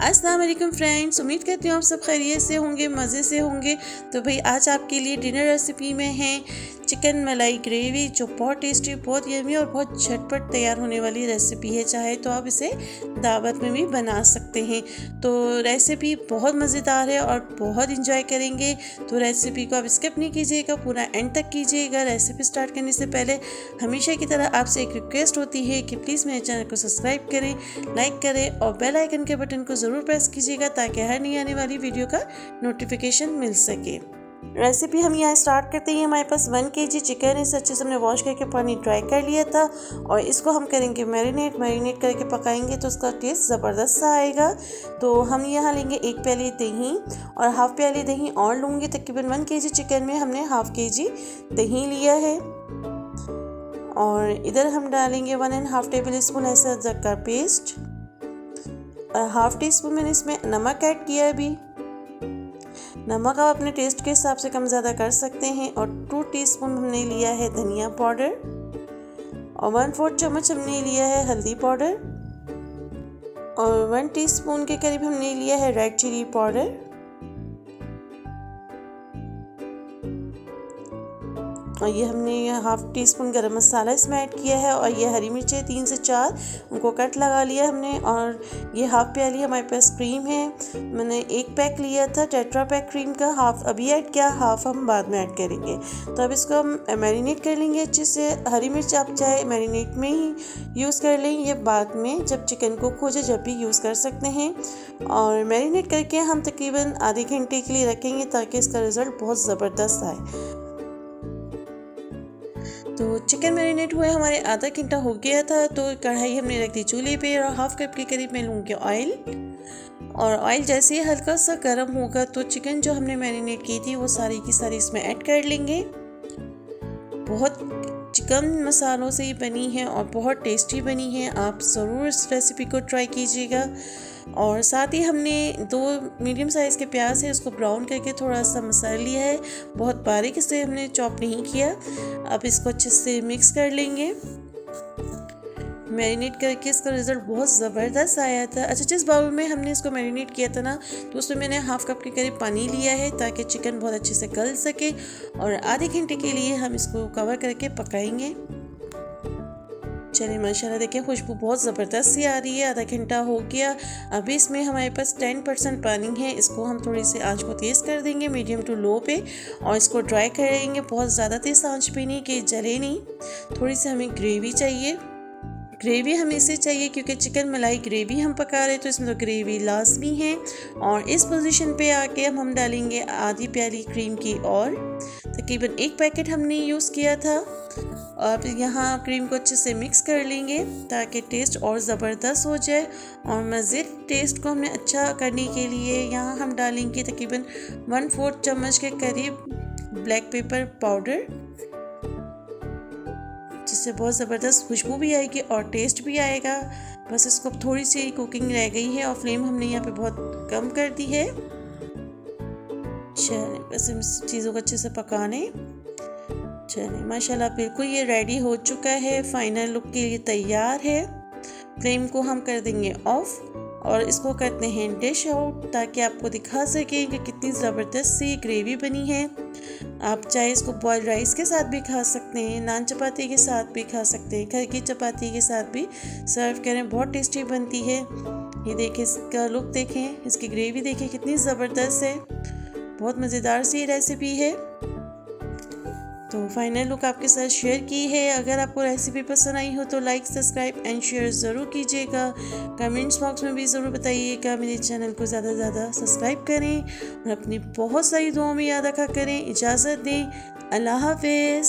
अस्सलाम वालेकुम फ्रेंड्स, उम्मीद करती हूँ आप सब खैरियत से होंगे, मज़े से होंगे। तो भाई आज आपके लिए डिनर रेसिपी में है चिकन मलाई ग्रेवी, जो बहुत टेस्टी, बहुत यमी और बहुत झटपट तैयार होने वाली रेसिपी है। चाहे तो आप इसे दावत में भी बना सकते हैं। तो रेसिपी बहुत मज़ेदार है और बहुत इंजॉय करेंगे। तो रेसिपी को आप स्किप नहीं कीजिएगा, पूरा एंड तक कीजिएगा। रेसिपी स्टार्ट करने से पहले हमेशा की तरह आपसे एक रिक्वेस्ट होती है कि प्लीज़ मेरे चैनल को सब्सक्राइब करें, लाइक करें और बेल आइकन के बटन को ज़रूर प्रेस कीजिएगा ताकि हर नई आने वाली वीडियो का नोटिफिकेशन मिल सके। रेसिपी हम यहाँ स्टार्ट करते हैं। हमारे पास 1 kg चिकन है। इसे अच्छे से हमने वॉश करके पानी ड्राई कर लिया था और इसको हम करेंगे मैरिनेट करके पकाएंगे तो उसका टेस्ट ज़बरदस्त सा आएगा। तो हम यहाँ लेंगे 1 प्याली दही और हाफ प्याली दही और लूँगी। तकरीबन 1 kg चिकन में हमने हाफ kg दही लिया है। और इधर हम डालेंगे 1.5 टेबल स्पून ऐसा अदरक का पेस्ट और हाफ टी स्पून मैंने इसमें नमक ऐड किया है। अभी नमक आप अपने टेस्ट के हिसाब से कम ज़्यादा कर सकते हैं। और 2 टीस्पून हमने लिया है धनिया पाउडर और 1/4 चम्मच हमने लिया है हल्दी पाउडर और 1 टीस्पून के करीब हमने लिया है रेड चिली पाउडर। और ये हमने हाफ टी स्पून गरम मसाला इसमें ऐड किया है। और ये हरी मिर्चें 3 से 4 उनको कट लगा लिया हमने। और ये हाफ प्याली हमारे पास क्रीम है। मैंने 1 पैक लिया था टेट्रा पैक क्रीम का, हाफ अभी ऐड किया, हाफ हम बाद में ऐड करेंगे। तो अब इसको हम मैरिनेट कर लेंगे अच्छे से। हरी मिर्च आप चाहे मैरिनेट में ही यूज़ कर लें, ये बाद में जब चिकन को खोजे जब भी यूज़ कर सकते हैं। और मैरिनेट करके हम तकरीबन आधे घंटे के लिए रखेंगे ताकि इसका रिज़ल्ट बहुत ज़बरदस्त आए। तो चिकन मैरिनेट हुए हमारे आधा घंटा हो गया था। तो कढ़ाई हमने रख दी चूल्हे पे और हाफ कप के करीब मैं लूँगी ऑयल। और ऑयल जैसे ही हल्का सा गर्म होगा तो चिकन जो हमने मैरिनेट की थी वो सारी की सारी इसमें ऐड कर लेंगे। बहुत चिकन मसालों से ही बनी है और बहुत टेस्टी बनी है। आप ज़रूर इस रेसिपी को ट्राई कीजिएगा। और साथ ही हमने 2 मीडियम साइज़ के प्याज है, उसको ब्राउन करके थोड़ा सा मसाला लिया है, बहुत बारीक से हमने चॉप नहीं किया। अब इसको अच्छे से मिक्स कर लेंगे। मैरिनेट करके इसका रिज़ल्ट बहुत ज़बरदस्त आया था। अच्छा, जिस बाउल में हमने इसको मैरिनेट किया था ना, तो उसमें मैंने हाफ कप के करीब पानी लिया है ताकि चिकन बहुत अच्छे से गल सके। और आधे घंटे के लिए हम इसको कवर करके पकाएंगे। चलिए माशाल्लाह देखिए खुशबू बहुत ज़बरदस्त सी आ रही है। आधा घंटा हो गया। अभी इसमें हमारे पास 10% पानी है। इसको हम थोड़ी सी आंच को तेज़ कर देंगे, मीडियम टू लो पे, और इसको ड्राई करेंगे। बहुत ज़्यादा तेज़ आंच पे नहीं कि जले नहीं। थोड़ी सी हमें ग्रेवी चाहिए। ग्रेवी हमें इसे चाहिए क्योंकि चिकन मलाई ग्रेवी हम पका रहे हैं तो इसमें तो ग्रेवी लाजमी है। और इस पोजीशन पे आके हम डालेंगे आधी प्याली क्रीम की और तकरीबन 1 पैकेट हमने यूज़ किया था। अब यहाँ क्रीम को अच्छे से मिक्स कर लेंगे ताकि टेस्ट और ज़बरदस्त हो जाए। और मज़ीद टेस्ट को हमने अच्छा करने के लिए यहाँ हम डालेंगे तकरीबन 1/4 चम्मच के करीब ब्लैक पेपर पाउडर, जिससे बहुत ज़बरदस्त खुशबू भी आएगी और टेस्ट भी आएगा। बस इसको थोड़ी सी कुकिंग रह गई है और फ्लेम हमने यहाँ पे बहुत कम कर दी है। चलिए बस इन चीज़ों को अच्छे से पकाने। चलिए माशाल्लाह बिल्कुल ये रेडी हो चुका है, फाइनल लुक के लिए तैयार है। फ्लेम को हम कर देंगे ऑफ और इसको करते हैं डिश आउट ताकि आपको दिखा सकें कि कितनी ज़बरदस्त सी ग्रेवी बनी है। आप चाहे इसको बॉयल राइस के साथ भी खा सकते हैं, नान चपाती के साथ भी खा सकते हैं, घर की चपाती के साथ भी सर्व करें, बहुत टेस्टी बनती है। ये देखें, इसका लुक देखें, इसकी ग्रेवी देखें कितनी ज़बरदस्त है। बहुत मज़ेदार सी रेसिपी है। तो फाइनल लुक आपके साथ शेयर की है। अगर आपको रेसिपी पसंद आई हो तो लाइक, सब्सक्राइब एंड शेयर ज़रूर कीजिएगा। कमेंट्स बॉक्स में भी ज़रूर बताइएगा। मेरे चैनल को ज़्यादा से ज़्यादा सब्सक्राइब करें और अपनी बहुत सारी दुआओं में याद रखा करें। इजाज़त दें। अल्लाह हाफ़िज़।